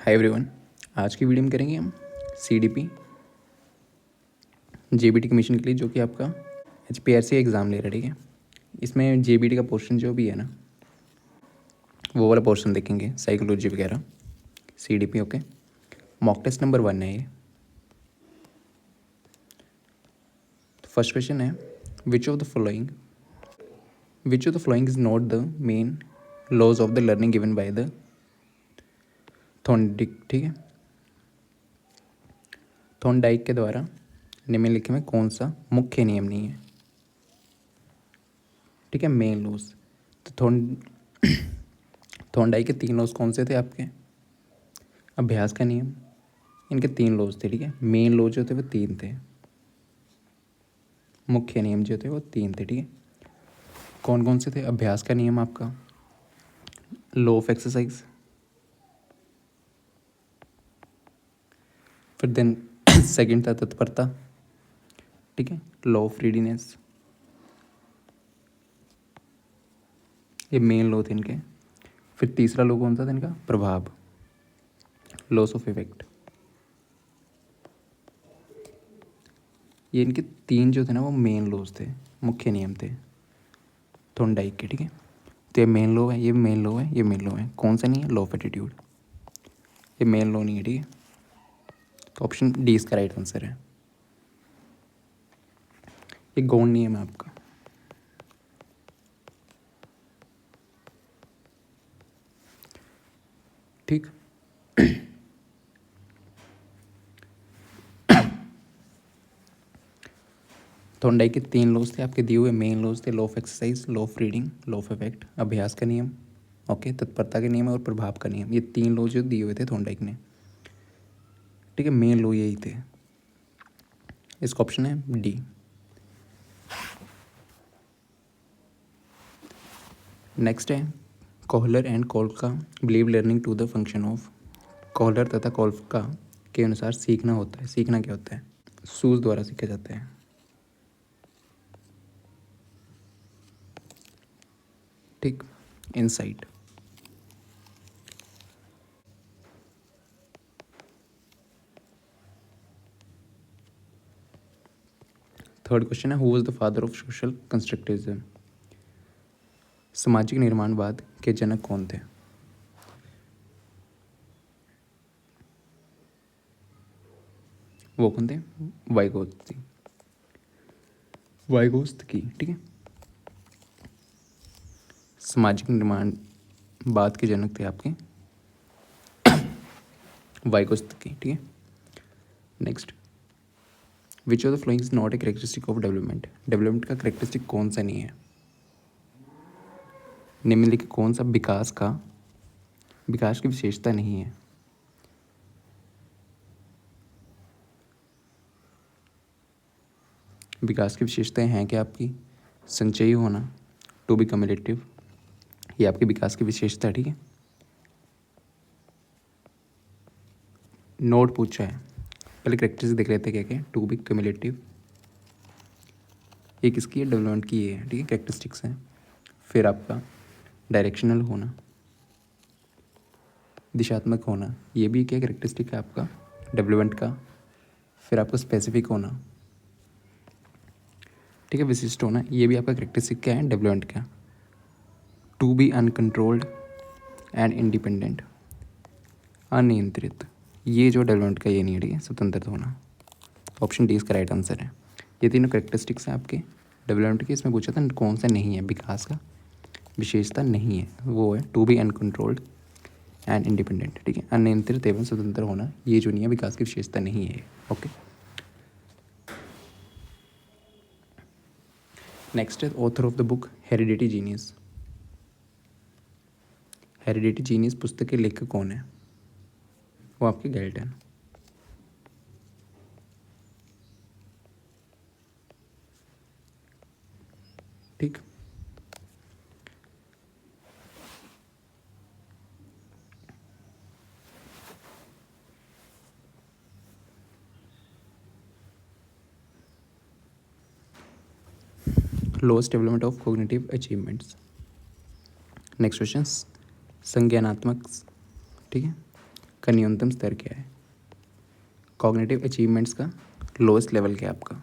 Hi everyone. आज की video में करेंगे हम सीडीपी जेबीटी कमीशन के लिए, जो कि आपका एचपीआरसी एग्ज़ाम ले रहा है। ठीक है, इसमें जेबीटी का पोर्शन जो भी है ना, वो वाला पोर्शन देखेंगे, साइकोलॉजी वगैरह, CDP. Okay, mock test number 1 है ये। तो फर्स्ट क्वेश्चन है, which of the following is not the main laws of the learning given by the Thorndike. ठीक है, थॉर्नडाइक के द्वारा निम्नलिखित में कौन सा मुख्य नियम नहीं है? ठीक है, मेन लॉज। तो थॉर्नडाइक के 3 लॉज कौन से थे आपके? अभ्यास का नियम, इनके 3 लॉज थे। ठीक है, मेन लॉज जो थे वो 3 थे, मुख्य नियम जो थे वो 3 थे। ठीक है, कौन कौन से थे? अभ्यास का नियम आपका, लॉ ऑफ एक्सरसाइज, फिर देन सेकंड था तत्परता। ठीक है, लॉ ऑफ रीडीनेस, ये मेन लॉ थे इनके। फिर तीसरा लॉ कौन सा था इनका? प्रभाव, लॉस ऑफ इफेक्ट। ये इनके 3 जो थे ना वो मेन लॉज थे, मुख्य नियम थे थॉर्नडाइक के। ठीक है, तो ये मेन लॉ है, ये मेन लॉ है, ये मेन लॉ है। कौन सा नहीं है? लॉ ऑफ एटीट्यूड, ये मेन लॉ नहीं है। ठीक है, तो ऑप्शन डी इसका राइट आंसर है। ये गौण नियम है आपका। ठीक, थॉर्नडाइक के 3 लॉज थे आपके दिए हुए, मेन लॉज थे law of exercise, law of reading, law of effect, अभ्यास का नियम, ओके, तत्परता के नियम और प्रभाव का नियम। ये 3 लॉज जो दिए हुए थे थॉर्नडाइक ने। ठीक है, मेन लॉ यही थे। इसका ऑप्शन है डी। नेक्स्ट है, Kohler and Koffka believe learning to the function of. Kohler तथा कोल्का के अनुसार सीखना होता है, सीखना क्या होता है? सूज द्वारा सीखा जाता है। ठीक, इनसाइट। थर्ड क्वेश्चन है, who was the father of social constructivism. सामाजिक निर्माणवाद के जनक कौन थे? वो कौन थे? Vygotsky, Vygotsky. ठीक है, सामाजिक निर्माणवाद के जनक थे आपके वाइगोत्स्की। ठीक है, next, which of the following is not a characteristic of development. Development का करेक्टरिस्टिक कौन सा नहीं है? निम्नलिखित कौन सा विकास की विशेषता नहीं है? विकास की विशेषताएं हैं क्या आपकी? संचयी होना, टू बी कम्युलेटिव, ये आपके विकास की विशेषता है। ठीक है, नोट पूछा है, पहले करेक्टरिस्टिक देख लेते हैं क्या क्या। टू बी कम्युलेटिव, ये किसकी है? डेवलपमेंट की है। ठीक है, करेक्टरिस्टिक्स हैं। फिर आपका डायरेक्शनल होना, दिशात्मक होना, ये भी क्या करेक्टरिस्टिक है आपका डेवलपमेंट का। फिर आपका स्पेसिफिक होना, ठीक है, विशिष्ट होना, ये भी आपका करेक्टरिस्टिक क्या है? डेवलपमेंट का। To be uncontrolled and independent, अनियंत्रित, ये जो डेवलपमेंट का ये नहीं है। ठीक है, स्वतंत्र होना। ऑप्शन डी इसका राइट आंसर है। ये तीनों करेक्टरिस्टिक्स हैं आपके डेवलपमेंट के। इसमें पूछा था कौन सा नहीं है, विकास का विशेषता नहीं है, वो है to be uncontrolled and independent. ठीक है, अनियंत्रित एवं स्वतंत्र होना, ये जो नहीं है, विकास की विशेषता नहीं है। ओके, नेक्स्ट है author of the book heredity genius. Heredity genius पुस्तक के लेखक कौन है? वो आपके गैल्टन। ठीक, lowest development of cognitive achievements. Next question, संज्ञानात्मक, ठीक है, का न्यूनतम स्तर क्या है? कॉग्निटिव अचीवमेंट्स का लोएस्ट लेवल क्या है आपका?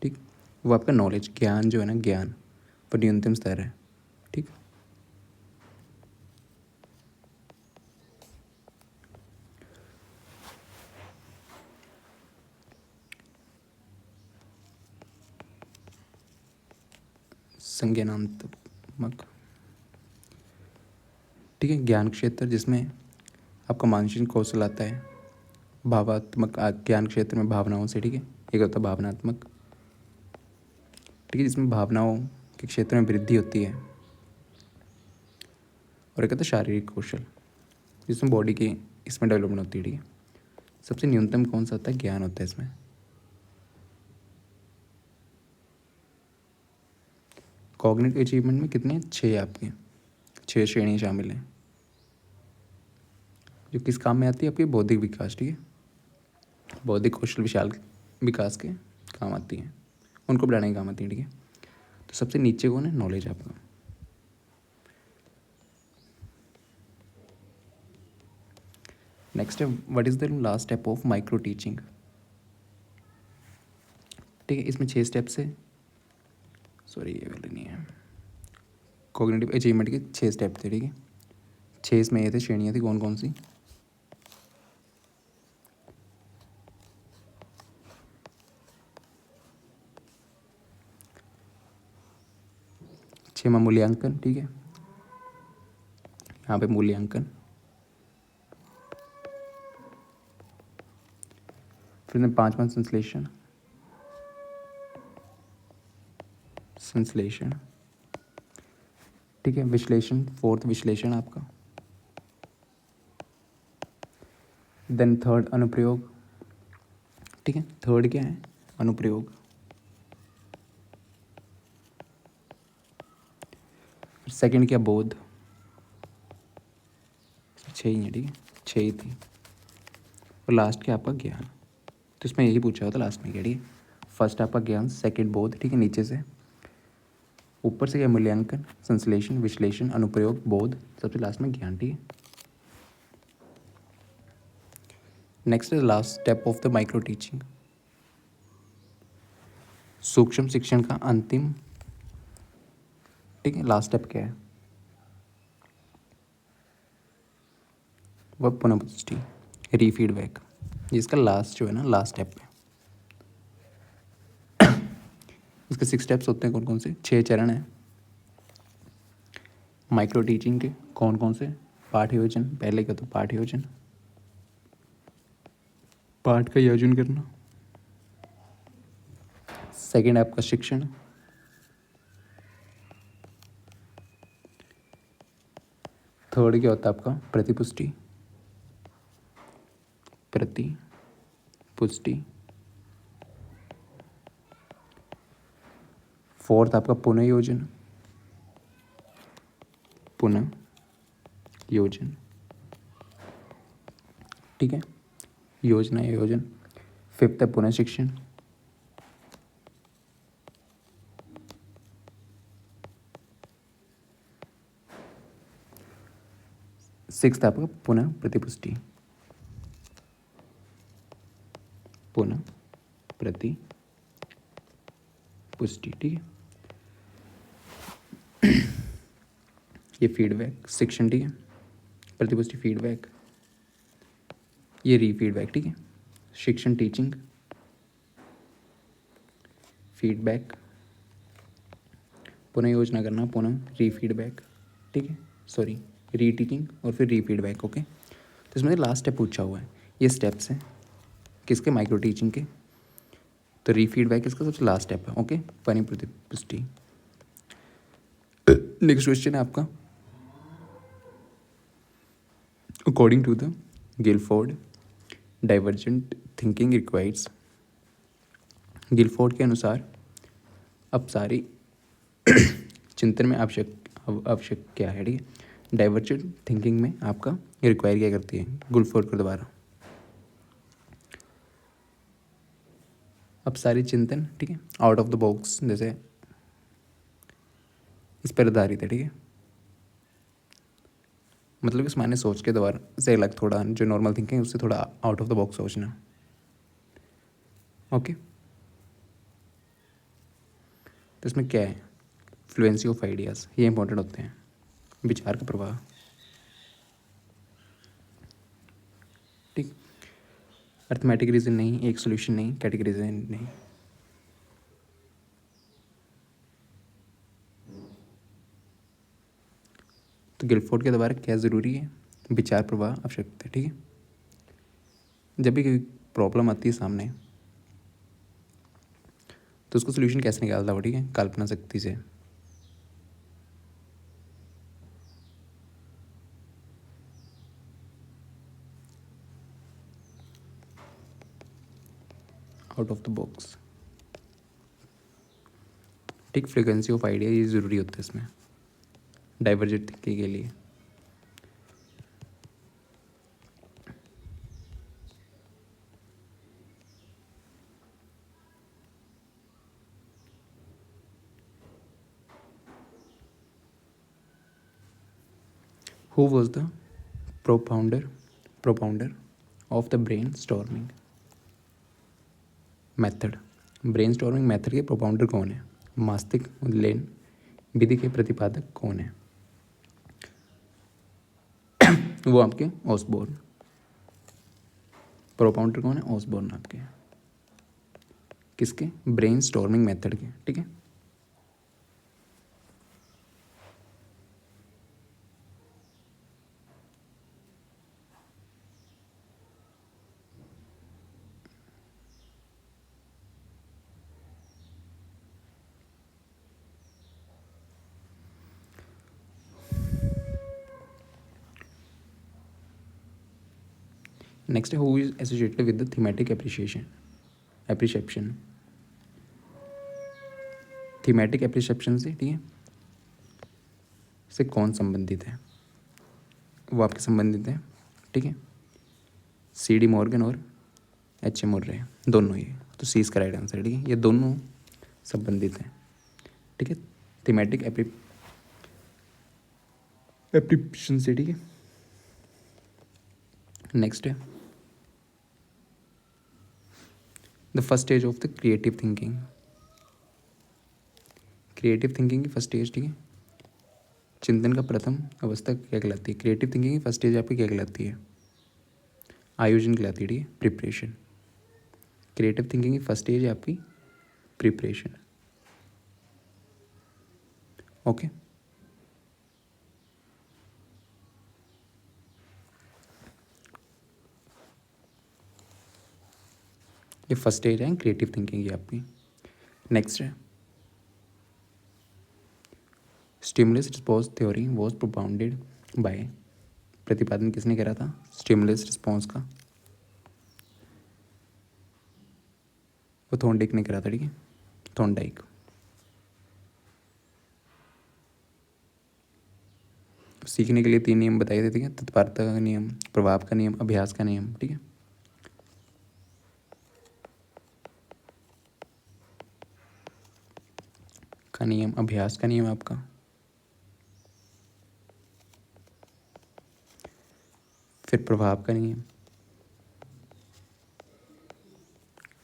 ठीक, वो आपका नॉलेज, ज्ञान जो है ना, ज्ञान वो न्यूनतम स्तर है। ठीक, संज्ञानात्मक, ठीक है, ज्ञान क्षेत्र जिसमें आपका मानसिक कौशल आता है। भावात्मक ज्ञान क्षेत्र में भावनाओं से, ठीक है, एक होता है भावनात्मक, ठीक है, जिसमें भावनाओं के क्षेत्र में वृद्धि होती है। और एक होता है शारीरिक कौशल, जिसमें बॉडी की इसमें डेवलपमेंट होती है। ठीक है, सबसे न्यूनतम कौन सा होता है? ज्ञान होता है इसमें। कॉग्निटिव अचीवमेंट में कितने? 6 आपके, 6 श्रेणियाँ शामिल हैं, जो किस काम में आती है? आपके बौद्धिक विकास, ठीक है, बौद्धिक कौशल विशाल विकास के काम आती हैं, उनको बढ़ाने के काम आती हैं। ठीक है, तो सबसे नीचे कौन है? नॉलेज आपका। नेक्स्ट है, what is the last step of micro teaching? ठीक है, इसमें 6 स्टेप्स है, सॉरी ये वाले नहीं है। कॉग्निटिव अचीवमेंट के 6 स्टेप थे। ठीक है, 6 इसमें ये थे, श्रेणियाँ थी कौन कौन सी? छः में मूल्यांकन, ठीक है, यहाँ पे मूल्यांकन, फिर 5वां संश्लेषण, संश्लेषण, ठीक है, विश्लेषण, 4th विश्लेषण आपका, देन 3rd अनुप्रयोग, ठीक है, 3rd क्या है? अनुप्रयोग, फिर 2nd क्या? बोध, 6 ही है, ठीक है, 6 ही थी, और लास्ट क्या आपका? ज्ञान। तो इसमें यही पूछा होता लास्ट में क्या? ठीक है, फर्स्ट आपका ज्ञान, 2nd बोध, ठीक है, नीचे से ऊपर से क्या? मूल्यांकन, संश्लेषण, विश्लेषण, अनुप्रयोग, बोध, सबसे लास्ट में ज्ञान। ठीक है, next is last step of the micro teaching, सूक्ष्म शिक्षण का अंतिम, ठीक है, लास्ट स्टेप क्या है? वह पुनःपुष्टि, रीफीडबैक, इसका लास्ट जो है ना, लास्ट स्टेप है। इसके 6 स्टेप्स होते हैं, कौन कौन से? 6 चरण हैं माइक्रो टीचिंग के, कौन कौन से? पाठ योजन, पहले का तो पाठ योजन, पाठ का योजन करना। 2nd आपका शिक्षण, 3rd क्या होता है आपका? प्रतिपुष्टि, प्रतिपुष्टि, 4th आपका पुनः योजन, पुनः योजन, ठीक है, योजना या योजन। 5th है पुनः शिक्षण, 6th आपका पुनः प्रतिपुष्टि, पुनः प्रतिपुष्टि, ठीक है, ये फीडबैक, शिक्षण, ठीक है, प्रतिपुष्टि फीडबैक, ये रीफीडबैक, ठीक है, शिक्षण टीचिंग, फीडबैक, पुनः योजना करना, पुनः रीफीडबैक, ठीक है, सॉरी रीटीचिंग और फिर रीफीडबैक। ओके, तो इसमें लास्ट स्टेप पूछा हुआ है, ये स्टेप्स हैं किसके? माइक्रो टीचिंग के। तो रीफीडबैक इसका सबसे लास्ट स्टेप है। ओके, पुनः प्रतिपुष्टि। नेक्स्ट क्वेश्चन है आपका, according to the Guilford divergent thinking requires, Guilford के अनुसार अब सारी चिंतन में आवश्यक क्या है? ठीक है, डाइवर्जेंट थिंकिंग में आपका रिक्वायर क्या करती है गिलफोर्ड के द्वारा? अब सारी चिंतन, ठीक है, आउट ऑफ द बॉक्स, जैसे इस पर आधारित है। ठीक है, मतलब इस मायने सोच के दोबारा से अलग, थोड़ा जो नॉर्मल थिंकिंग है उससे थोड़ा आउट ऑफ द बॉक्स सोचना। ओके, तो इसमें क्या है, फ्लुएंसी ऑफ आइडियाज़, ये इंपॉर्टेंट होते हैं, विचार का प्रवाह। ठीक, अर्थमेटिक रीज़न नहीं, एक सोल्यूशन नहीं, कैटेगरीजन नहीं। तो गिलफोर्ड के द्वारा क्या ज़रूरी है, विचार प्रवाह आवश्यकता है। ठीक है, जब भी कोई प्रॉब्लम आती है सामने तो उसको सोल्यूशन कैसे निकालता हो, ठीक है, कल्पना शक्ति से। Out of the box. ठीक, फ्रीक्वेंसी ऑफ आइडिया ये ज़रूरी होता है इसमें डाइवर्जेंट थिंकिंग के लिए। Who was the propounder of the brain storming method. Brain storming method के प्रोपाउंडर कौन है, मास्तिक लेन विधि के प्रतिपादक कौन है, वो आपके ऑसबोर्न। प्रोपाउंडर कौन है, ऑसबोर्न आपके, किसके, ब्रेन स्टॉर्मिंग मेथड के। ठीक है, नेक्स्ट है who is associated with the thematic appreciation. Thematic appreciation से, ठीक है, से कौन संबंधित है, वो आपके संबंधित है। ठीक है, CD मॉर्गन और HM मुर्रे, दोनों ये, तो सी इसका राइट आंसर है। ठीक है, ये दोनों संबंधित हैं। ठीक है, थीमेटिक एप्रिशिएशन से। ठीक है, नेक्स्ट है the first stage of the creative thinking. Creative thinking की फर्स्ट स्टेज, ठीक है, चिंतन का प्रथम अवस्था क्या कहलाती है, क्रिएटिव थिंकिंग की फर्स्ट स्टेज आपकी क्या कहलाती है, आयोजन कहलाती है। ठीक है, प्रिपरेशन। क्रिएटिव थिंकिंग की फर्स्ट स्टेज है आपकी प्रिपरेशन। ओके, ये फर्स्ट स्टेज है क्रिएटिव थिंकिंग की आपकी। नेक्स्ट है stimulus response theory was propounded bye, प्रतिपादन किसने करा था स्टिमुलस रिस्पॉन्स का, वो थॉर्नडाइक ने करा था। ठीक है, थॉर्नडाइक। सीखने के लिए 3 नियम बताए थे, ठीक है, तत्परता का नियम, प्रभाव का नियम, अभ्यास का नियम। ठीक है, का नियम, अभ्यास का नियम आपका, फिर प्रभाव का नियम।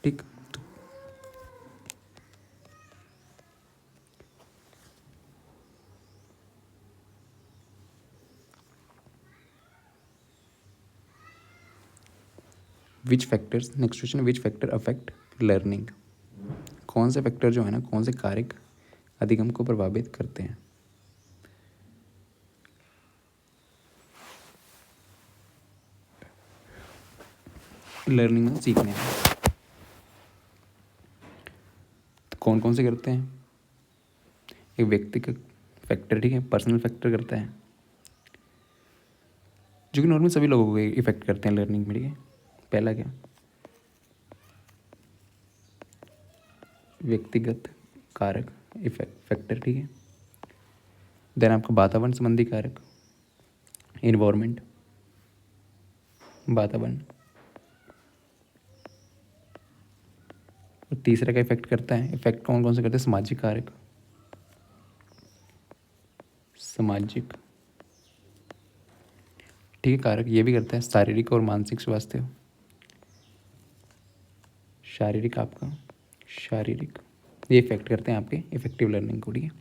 ठीक, तो विच factors, next question, which factor affect learning. कौन से फैक्टर जो है ना, कौन से कारक अधिगम को प्रभावित करते हैं लर्निंग में, सीखने में। तो कौन कौन से करते हैं, एक व्यक्तिगत फैक्टर, ठीक है, पर्सनल फैक्टर करता है, जो कि नॉर्मल सभी लोगों को इफेक्ट करते हैं लर्निंग में। ठीक है, पहला क्या, व्यक्तिगत कारक इफेक्ट फैक्टर। ठीक है, देन आपका वातावरण संबंधी कारक, इन्वायरमेंट, वातावरण। और तीसरा का इफेक्ट करता है, इफेक्ट कौन कौन से करते हैं, सामाजिक कारक, सामाजिक ठीक है। कारक ये भी करता है शारीरिक और मानसिक स्वास्थ्य। शारीरिक आपका शारीरिक ये इफेक्ट करते हैं आपके इफेक्टिव लर्निंग को। ठीक है,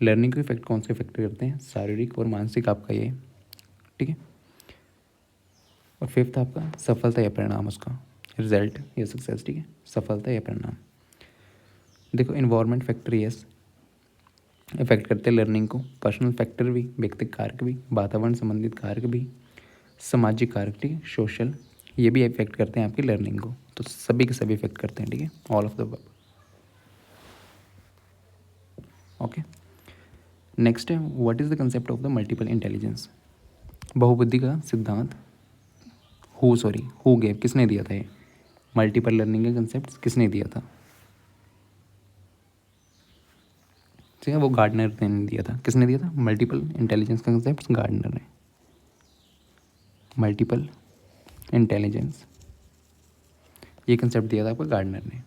लर्निंग को इफेक्ट कौन से इफेक्ट करते हैं? शारीरिक और मानसिक आपका ये। ठीक है, और फिफ्थ आपका सफलता या परिणाम, उसका रिजल्ट या सक्सेस। ठीक है, सफलता या परिणाम। देखो इन्वायरमेंट फैक्टर यस इफेक्ट करते हैं लर्निंग को, पर्सनल फैक्टर भी, व्यक्तिगत कारक भी, वातावरण संबंधित कारक भी, सामाजिक कारक, ठीक है, सोशल, ये भी इफेक्ट करते हैं आपकी लर्निंग को। तो सभी के सभी इफेक्ट करते हैं। ठीक है, all of the above. Okay, next है what is the concept of the multiple intelligence. बहुबुद्धि का सिद्धांत हु गेव, किसने दिया था ये मल्टीपल लर्निंग का कंसेप्ट, किसने दिया था? ठीक है, वो गार्डनर ने दिया था। किसने दिया था मल्टीपल इंटेलिजेंस का कंसेप्ट? गार्डनर ने। मल्टीपल इंटेलिजेंस ये कंसेप्ट दिया था आपको गार्डनर ने।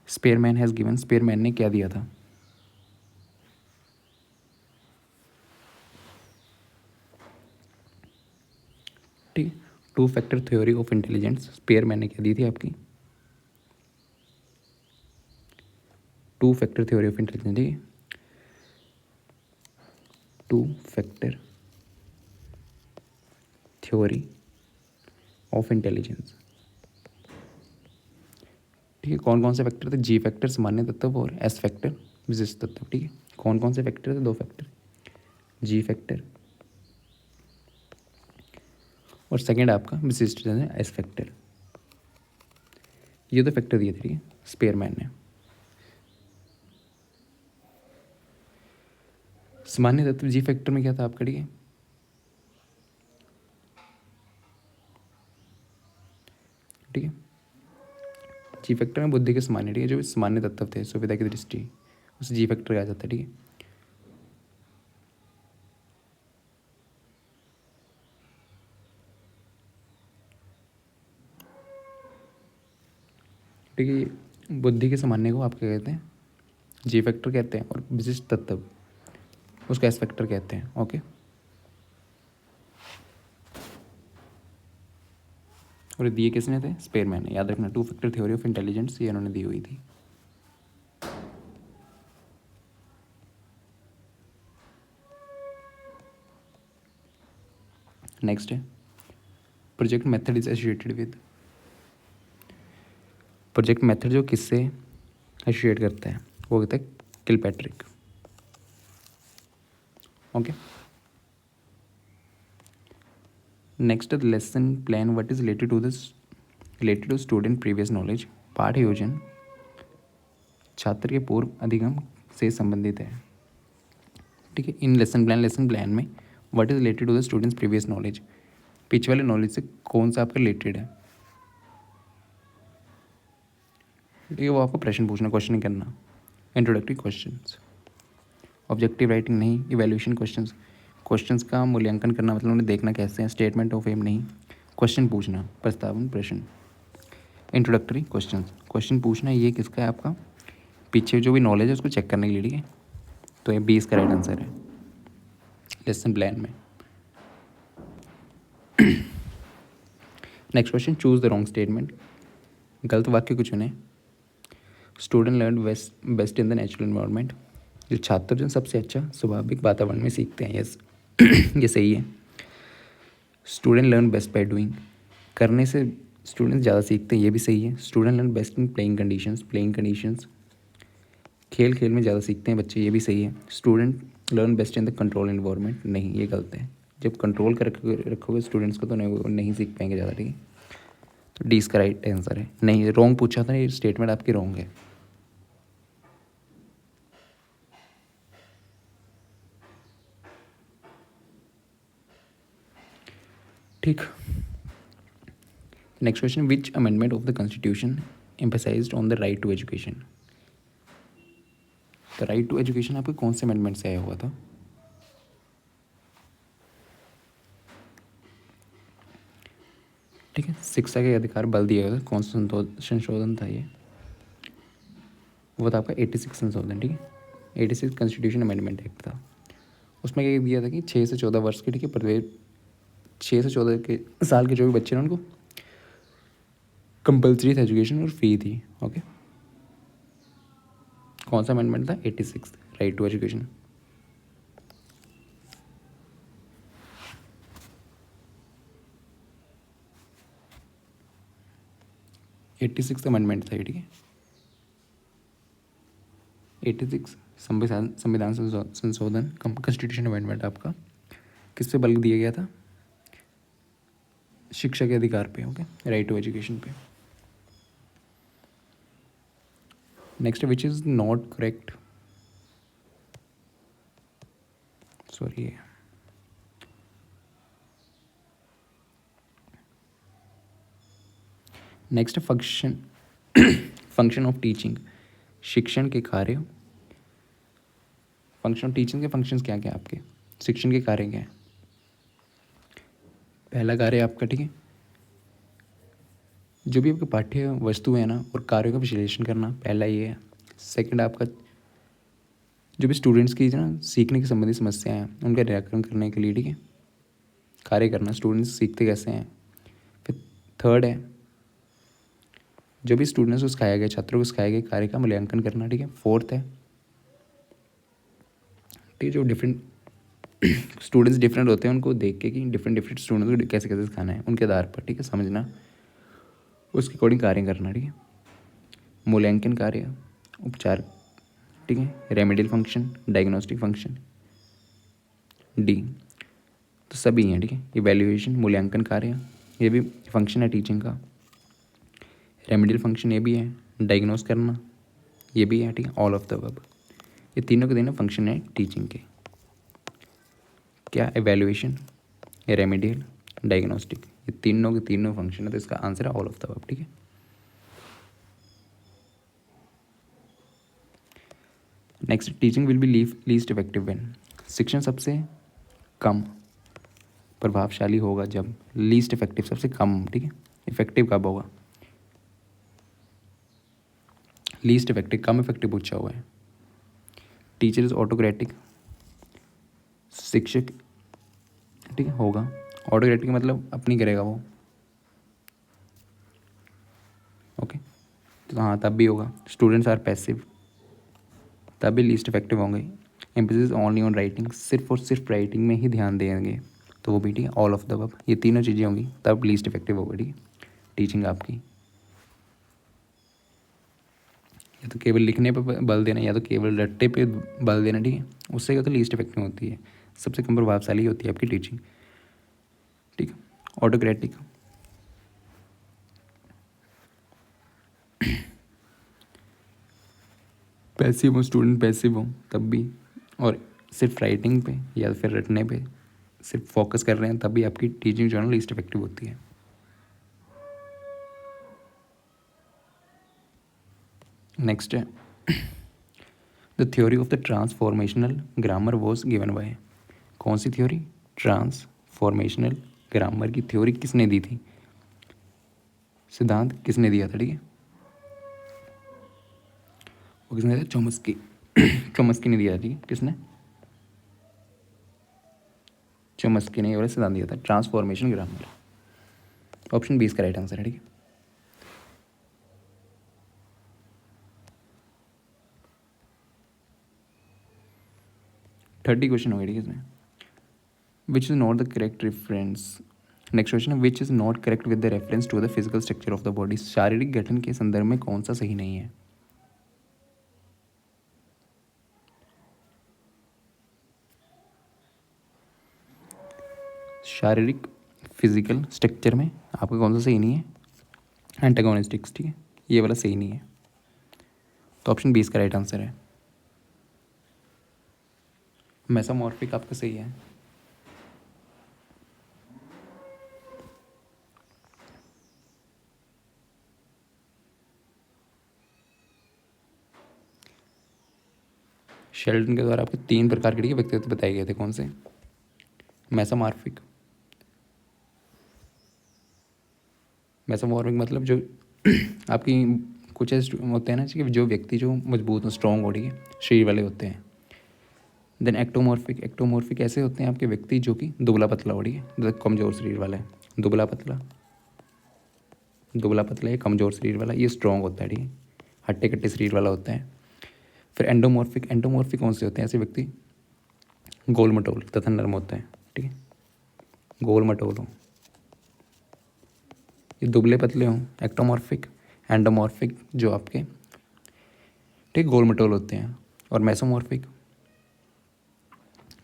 स्पेयरमैन हैज़ गिवन, स्पेयरमैन ने क्या दिया था? ठीक है, to factor theory of intelligence Spearman ने क्या दी थी आपकी? To factor theory of intelligence. ठीक है, to factor theory of intelligence. ठीक है, कौन कौन से फैक्टर थे? जी फैक्टर सामान्य तत्व और एस फैक्टर विशिष्ट तत्व। ठीक है, कौन कौन से फैक्टर थे? दो फैक्टर, जी फैक्टर और सेकंड आपका विशिष्ट एस फैक्टर। ये दो फैक्टर दिए थे। ठीक है, स्पेयरमैन ने। सामान्य तत्व जी फैक्टर में क्या था आपका? ठीक है, ठीक है, जी फैक्टर में बुद्धि के सामान्य, ठीक है, जो सामान्य तत्व थे सुविधा की दृष्टि, उस जी फैक्टर आ जाता है। ठीक है, ठीक है, बुद्धि के सामान्य को आप क्या कहते हैं? जी फैक्टर कहते हैं, और विशिष्ट तत्व उसका एस फैक्टर कहते हैं। ओके, और दिए किसने थे? स्पेयरमैन ने। याद रखना, two factor theory of intelligence ये उन्होंने दी हुई थी। नेक्स्ट है project method is associated with. Project method जो किससे एसोसिएट करता है वो कहता है Kilpatrick. Okay, next lesson plan what is related to student previous knowledge. पाठ योजन छात्र के पूर्व अधिगम से संबंधित है। ठीक है, इन लेसन प्लान में what is related to the students previous knowledge, पिछले वाले नॉलेज से कौन सा आपका रिलेटेड है। ठीक है, वो आपको प्रश्न पूछना, क्वेश्चन नहीं करना। इंट्रोडक्टरी क्वेश्चंस, ऑब्जेक्टिव राइटिंग नहीं, इवैल्यूएशन क्वेश्चंस। क्वेश्चंस का मूल्यांकन करना मतलब उन्हें देखना कैसे हैं, स्टेटमेंट ऑफ एम नहीं, क्वेश्चन पूछना, प्रस्तावन प्रश्न। इंट्रोडक्टरी क्वेश्चंस, क्वेश्चन पूछना, ये किसका है आपका? पीछे जो भी नॉलेज है उसको चेक करने के लिए। ठीक है, तो ये 20 का राइट आंसर है लेसन प्लान में। Next question, choose the wrong statement. गलत वाक्य को चुने। Student learn best in the natural environment. जो छात्र जो सबसे अच्छा स्वाभाविक वातावरण में सीखते हैं, यस ये सही है। Student learn best by doing, करने से स्टूडेंट ज़्यादा सीखते हैं, ये भी सही है। Student learn best in playing conditions, खेल खेल में ज़्यादा सीखते हैं बच्चे, ये भी सही है। Student learn best in the control environment, नहीं ये गलत है। जब कंट्रोल कर रखोगे स्टूडेंट्स को तो नहीं सीख पाएंगे ज़्यादा। ठीक है, तो डी इसका राइट आंसर है। नहीं, रॉन्ग पूछा था, ये स्टेटमेंट आपकी रॉन्ग है। ठीक, next question, which amendment of the constitution emphasised on the right to education. The right to education आपके कौन से अमेंडमेंट से आया हुआ था? ठीक है। शिक्षा के अधिकार बल दिया गया था, कौन सा संशोधन था ये? वो था आपका 86 संशोधन। ठीक है, 86 कॉन्स्टिट्यूशन अमेंडमेंट एक्ट था। उसमें क्या दिया था कि 6 से 14 वर्ष के, ठीक है, प्रत्येक 6 से 14 के साल के जो भी बच्चे हैं उनको कंपलसरी था एजुकेशन और फ्री थी। ओके, कौन सा अमेंडमेंट था? 86, right to education. Eighty six amendment था ये। ठीक है, 86 संविधान संशोधन कॉन्स्टिट्यूशन अमेंडमेंट आपका किस पे बल दिया गया था? शिक्षा के अधिकार पे। ओके, राइट टू एजुकेशन पे। Next, which is not correct, sorry, next function function of teaching, शिक्षण के कार्य। फंक्शन ऑफ टीचिंग के फंक्शंस क्या क्या आपके? शिक्षण के कार्य क्या है? पहला कार्य आपका, ठीक है, जो भी आपके पाठ्य वस्तु है ना और कार्यों का विश्लेषण करना, पहला ये है। सेकंड आपका जो भी स्टूडेंट्स की ना सीखने की संबंधित समस्याएं हैं उनका निराकरण करने के लिए, ठीक है, कार्य करना, स्टूडेंट्स सीखते कैसे हैं। फिर थर्ड है जो भी स्टूडेंट्स को सिखाया गया, छात्रों को सिखाया गया कार्य का मूल्यांकन करना। ठीक है, फोर्थ है, ठीक है, जो डिफरेंट स्टूडेंट्स डिफरेंट होते हैं उनको देख के कि डिफरेंट डिफरेंट स्टूडेंट्स को कैसे कैसे सिखाना है उनके आधार पर, ठीक है, समझना, उसके अकॉर्डिंग कार्य करना। ठीक है, मूल्यांकन कार्य, उपचार, ठीक है, remedial function, diagnostic function, D तो सभी हैं। ठीक है, इवैल्यूएशन, मूल्यांकन कार्य, ये भी फंक्शन है टीचिंग का। रेमेडियल फंक्शन ये भी है, डायग्नोस करना ये भी है। ठीक है, ऑल ऑफ द अबव, ये तीनों के तीनों फंक्शन है टीचिंग के। क्या? एवेल्युएशन, रेमेडियल, डायग्नोस्टिक, ये तीनों के तीनों फंक्शन है, तो इसका आंसर है ऑल ऑफ द अबव। ठीक है, next, teaching will be least effective when, शिक्षण सबसे कम प्रभावशाली होगा जब, लीस्ट इफेक्टिव सबसे कम, ठीक है, इफेक्टिव कब होगा? लीस्ट इफेक्टिव, कम इफेक्टिव पूछा हुआ है। टीचर इज ऑटोक्रेटिक, शिक्षक, ठीक है, होगा ऑटोक्रेटिक मतलब अपनी करेगा वो। ओके, तो हाँ तब भी होगा। स्टूडेंट्स आर पैसिव, तब भी लीस्ट इफेक्टिव होंगे। एम्फेसिस ओनली ऑन राइटिंग, सिर्फ और सिर्फ राइटिंग में ही ध्यान देंगे, तो वो भी, ठीक है, ऑल ऑफ द अबव, ये तीनों चीज़ें होंगी तब लीस्ट इफेक्टिव होगा। ठीक है, टीचिंग आपकी, या तो केवल लिखने पे बल देना या तो केवल रट्टे पे बल देना, ठीक है, उससे क्या तो लीस्ट इफेक्टिव होती है, सबसे कम प्रभावशाली होती है आपकी टीचिंग। ठीक है, ऑटोक्रेटिक, पैसिव हो, स्टूडेंट पैसिव हो तब भी, और सिर्फ राइटिंग पे या फिर रटने पे सिर्फ फोकस कर रहे हैं तब भी आपकी टीचिंग जो है ना लीस्ट इफेक्टिव होती है। नेक्स्ट है the theory of the transformational grammar was given by, कौन सी थ्योरी? ट्रांसफॉर्मेशनल ग्रामर की थ्योरी किसने दी थी? सिद्धांत किसने दिया था? ठीक है, वो किसने दिया? चॉम्स्की चॉम्स्की ने दिया था। ठीक है, किसने? चॉम्स्की ने ये वाला सिद्धांत दिया था, ट्रांसफॉर्मेशन ग्रामर। ऑप्शन 20 का राइट आंसर है। ठीक है, 30 क्वेश्चन हो गए। ठीक है, इसमें which is not the correct reference. Next question है which is not correct with the reference to the physical structure of the body, शारीरिक गठन के संदर्भ में कौन सा सही नहीं है? शारीरिक फिजिकल स्ट्रक्चर में आपका कौन सा सही नहीं है? एंटागोनिस्टिक्स, ठीक है, ये वाला सही नहीं है, तो ऑप्शन 20 का राइट आंसर है। मेसोमॉर्फिक आपका सही है। शेल्डन के द्वारा आपके 3 प्रकार के व्यक्तित्व बताए गए थे, कौन से? मेसोमॉर्फिक, मेसोमॉर्फिक मतलब जो आपकी कुछ ऐसे होते हैं ना कि जो व्यक्ति जो मजबूत स्ट्रॉन्ग बॉडी के शरीर वाले होते हैं। देन एक्टोमॉर्फिक, एक्टोमॉर्फिक ऐसे होते हैं आपके व्यक्ति जो कि दुबला पतला बॉडी है, कमज़ोर शरीर वाला है। दुबला पतला, दुबला पतला ये कमज़ोर शरीर वाला, ये स्ट्रॉन्ग होता है, ठीक है, हट्टे कट्टे शरीर वाला होता है। फिर एंडोमॉर्फिक, एंडोमॉर्फिक कौन से होते हैं? ऐसे व्यक्ति गोल मटोल तथा नर्म होता है, ठीक है, गोल मटोल हो, ये दुबले पतले हों एक्टोमॉर्फिक। एंडोमॉर्फिक जो आपके ठीक गोल मटोल होते हैं। और मेसोमॉर्फिक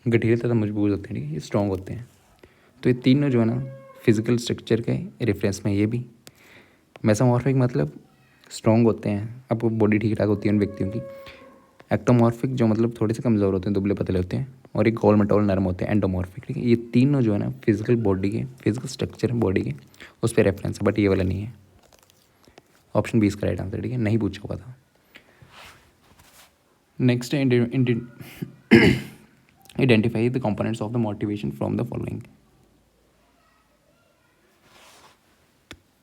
गठीले तथा मजबूत होते हैं, ठीक है, ये स्ट्रॉन्ग होते हैं। तो ये तीनों जो है ना फिजिकल स्ट्रक्चर के रेफरेंस में ये भी। मेसोमॉर्फिक मतलब स्ट्रॉन्ग होते हैं, आपको बॉडी ठीक ठाक होती है उन व्यक्तियों की। एक्टोमॉर्फिक जो मतलब थोड़े से कमज़ोर होते हैं, दुबले पतले होते हैं। और एक गोल मटोल नरम होते हैं, एंडोमॉर्फिक, ठीक है। ये तीनों जो है ना फिजिकल बॉडी के, फिजिकल स्ट्रक्चर बॉडी के उस पर रेफरेंस है, बट ये वाला नहीं है। ऑप्शन बी इसका राइट आंसर, ठीक है, नहीं पूछा हुआ था। नेक्स्ट है identify the components of the motivation from the following.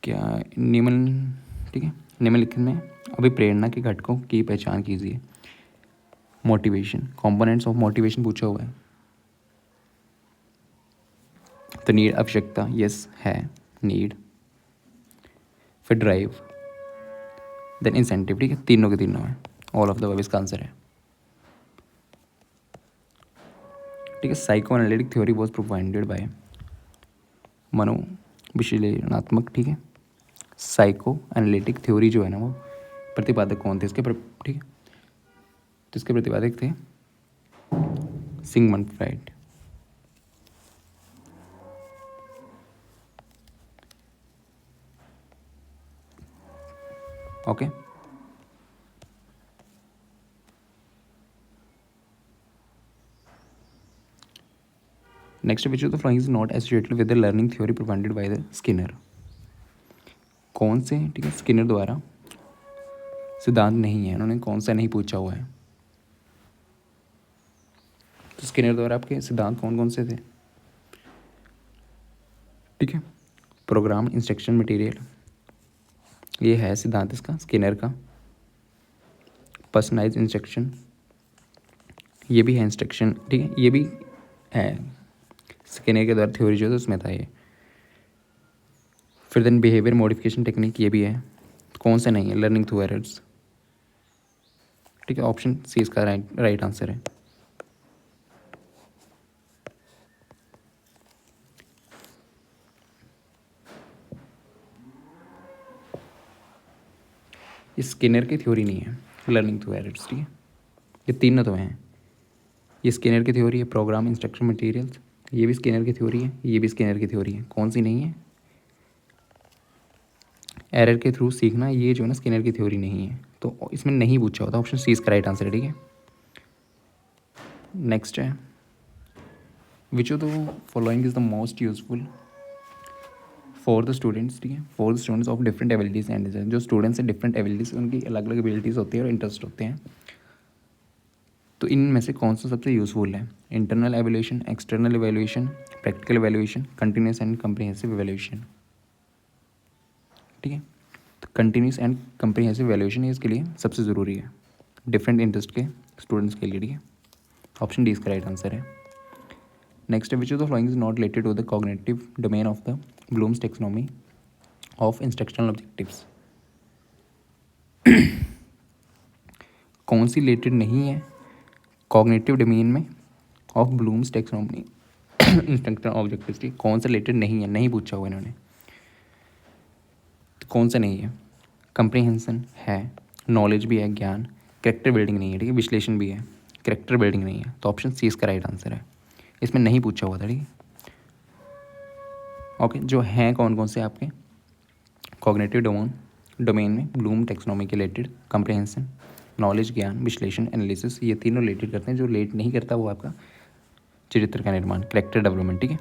क्या निम्न, ठीक है, निम्नलिखित में अभिप्रेरणा के घटकों की पहचान कीजिए। मोटिवेशन, कंपोनेंट्स ऑफ मोटिवेशन पूछा हुआ है। तो नीड, आवश्यकता, यस है नीड। फिर ड्राइव, देन इंसेंटिव, ठीक है, तीनों के तीनों है। ऑल ऑफ द अबव इसका आंसर है, ठीक है। Psycho analytic theory was provided by मनोविश्लेषणात्मक, ठीक है। साइको एनालिटिक थ्योरी जो है ना वो प्रतिपादक कौन थे इसके ठीक है, तो इसके प्रतिपादक थे Sigmund Freud. Okay, next which of the following is not associated with the learning theory provided by the Skinner. कौन से, ठीक है, स्किनर द्वारा सिद्धांत नहीं है, उन्होंने कौन सा नहीं पूछा हुआ है। तो स्किनर द्वारा आपके सिद्धांत कौन कौन से थे, ठीक है। प्रोग्राम इंस्ट्रक्शन मटेरियल, ये है सिद्धांत इसका स्किनर का। पर्सनलाइज इंस्ट्रक्शन, ये भी है इंस्ट्रक्शन, ठीक है, ये भी है स्किनर के द्वारा थ्योरी जो है उसमें था ये। फिर देन बिहेवियर मॉडिफिकेशन टेक्निक, ये भी है। कौन सा नहीं है? लर्निंग थ्रू एरर्स, ठीक है, ऑप्शन सी इसका राइट आंसर है। ये स्किनर की थ्योरी नहीं है, लर्निंग थ्रू एरर्स, ठीक है, ये तीनों तो हैं। ये स्किनर की थ्योरी है, प्रोग्राम इंस्ट्रक्शन मटेरियल्स, ये भी स्किनर की थ्योरी है, ये भी स्किनर की थ्योरी है। कौन सी नहीं है? एरर के थ्रू सीखना, ये जो है ना स्किनर की थ्योरी नहीं है, तो इसमें नहीं पूछा होता। ऑप्शन सी इसका राइट आंसर है, ठीक है। नेक्स्ट है which of the following is the most useful for the students, ठीक है, for the students of different abilities and design. जो स्टूडेंट्स हैं डिफरेंट एबिलिटीज़, उनकी अलग अलग एबिलिटीज़ होती है और इंटरेस्ट होते हैं, तो इनमें से कौन सा सबसे यूजफुल है? Internal evaluation, external evaluation, practical evaluation, continuous and comprehensive evaluation, ठीक है। तो कंटिन्यूस एंड कम्प्रीहेंसिव एवेल्यूशन इसके लिए सबसे ज़रूरी है डिफरेंट इंटरेस्ट के स्टूडेंट्स के लिए, ठीक है। ऑप्शन डी इसका राइट आंसर है। नेक्स्ट है which of the following is not related to the cognitive domain of the Bloom's taxonomy of instructional objectives. कौन सी रिलेटेड नहीं है कॉग्निटिव डोमेन में of Bloom's taxonomy instructional objectives, ठीक, कौन सा रिलेटेड नहीं है, नहीं पूछा हुआ इन्होंने, तो कौन सा नहीं है? कंप्रीहेंशन है, नॉलेज भी है, ज्ञान, कैरेक्टर बिल्डिंग नहीं है, ठीक है, विश्लेषण भी है, कैरेक्टर बिल्डिंग नहीं है, तो ऑप्शन सी इसका राइट आंसर है। इसमें नहीं पूछा हुआ था, ठीक है। ओके, जो हैं कौन कौन से आपके कॉग्निटिव डोमेन में ब्लूम टेक्सोनॉमी के रिलेटेड, कंप्रीहेंशन, नॉलेज, ज्ञान, विश्लेषण, एनालिसिस, ये तीनों रिलेटेड करते हैं। जो रिलेट नहीं करता वो आपका चरित्र का निर्माण, कैरेक्टर डेवलपमेंट, ठीक है।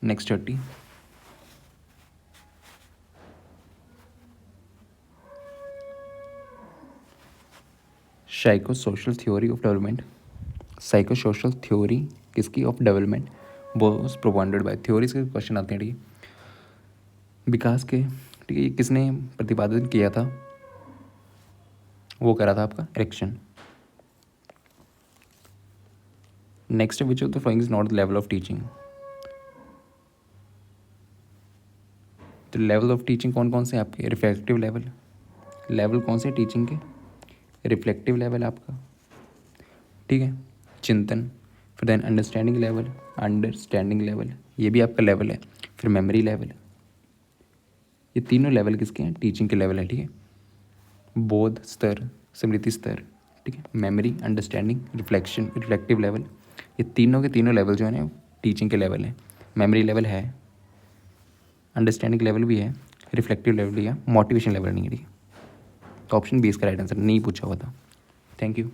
Next 30, psycho social theory of development, psycho social theory किसकी ऑफ डेवलपमेंट वो प्रोवाइडेड बाय, थ्योरीज के क्वेश्चन आते हैं, ठीक है। विकास के, ठीक है, ये किसने प्रतिपादित किया था? वो करा था आपका Erikson. Next which of the following is not the level of teaching. तो लेवल ऑफ टीचिंग कौन कौन से आपके? रिफ्लेक्टिव लेवल, लेवल कौन से टीचिंग के? रिफ्लेक्टिव लेवल आपका, ठीक है, चिंतन, फिर then understanding level, understanding level ये भी आपका लेवल है, फिर मेमोरी लेवल, ये तीनों लेवल किसके हैं? टीचिंग के लेवल है, ठीक है। बोध स्तर, स्मृति स्तर, ठीक है, memory, understanding, reflection, reflective level, ये तीनों के तीनों लेवल जो है ना टीचिंग के लेवल है। मेमोरी लेवल है, अंडरस्टैंडिंग लेवल भी है, रिफ्लेक्टिव लेवल भी है, मोटिवेशन लेवल नहीं है, ठीक है। तो ऑप्शन बी इसका राइट आंसर, नहीं पूछा हुआ था। Thank you.